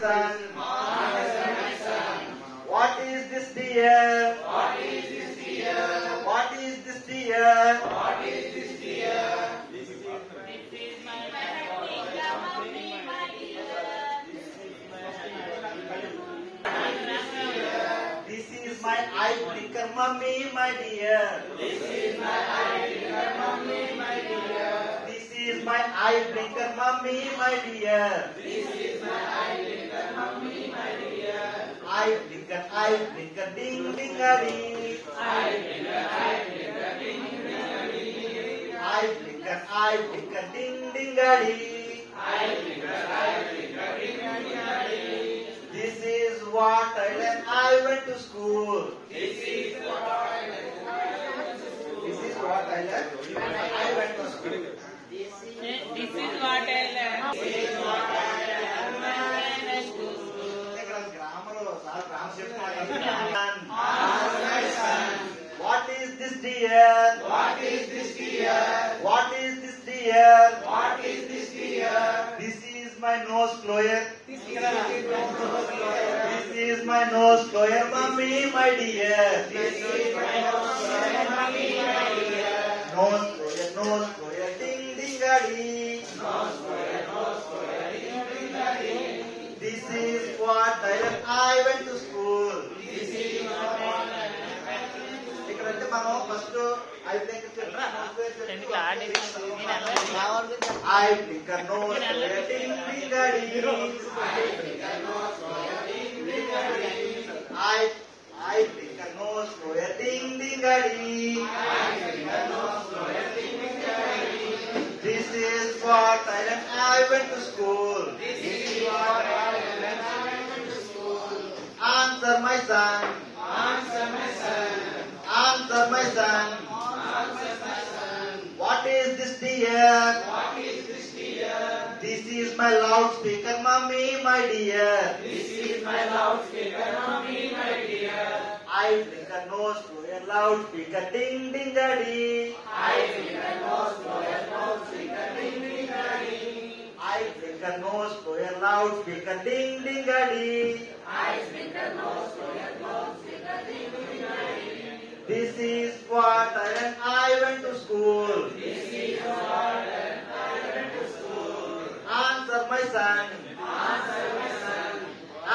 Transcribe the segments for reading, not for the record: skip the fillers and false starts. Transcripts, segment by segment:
son. What is this, dear? What is this, dear? What is this, dear? What is this, dear? This is my practical mummy, my dear. This is my eye blinker, mummy, my dear. This is my eye blinker, mummy, my dear. This is my eye blinker, mummy, my dear. This is my eye blinker, mummy, my dear. Eye blinker, ding ding a ding. Eye blinker, ding, ding, ding. Eye blinker, ding ding a ding. Eye blinker, ding, ding, ding. This is what I learned. I went to school. This is what I This is what I learned when I went to school. This is what I learned. ఇక్కడ గ్రామంలో sir గ్రామ What is this, dear? What is this, dear? What is this, dear? What is this, dear? This is my nose blower. This is my nose blower. This is my nose blower, mummy, my dear. This is my nose blower, mummy, my dear. Nose blower, ding ding a ding. Nose blower, ding, ding, ding. This is what I learned. I went to school. This is what I ఇక్కడంటే మనం first eye blinker eye blinker nose ding ding a ding. I blinker nose blower, ding ding a ding. This is what I learned. I went to school. Answer my son. answer my son. Answer my son. What is this, dear? What is this, dear? This is my loudspeaker, mummy, my dear. This is my loudspeaker, mummy, my dear. I blinker nose blower, loudspeaker, ding ding a ding. I blinker nose blower, loudspeaker, ding, ding, ding. I blinker nose blower, loudspeaker, ding ding a ding. I blinker nose blower, loudspeaker, ding, ding, ding. This is what I learned. I went to school. This is what I went to school. Answer my son. Answer my son.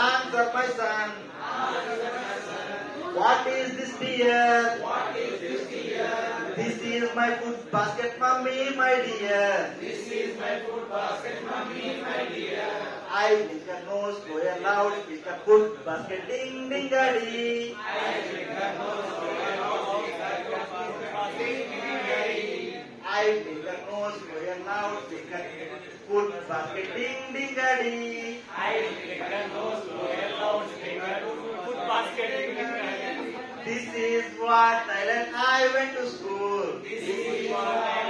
Answer my son. Answer my son. What is this, dear? What is this, dear? This is my food basket, mummy, my dear. This is my food basket, mummy, my dear. I blinker nose blower, loudspeaker, food basket, ding ding a ding. I blinker nose blower, loudspeaker, ding, ding, ding. I blinker nose blower, loudspeaker, food basket, ding ding a ding. I blinker nose blower, loudspeaker, food basket, ding, ding, ding. This is what I learned. I went to school. This is what I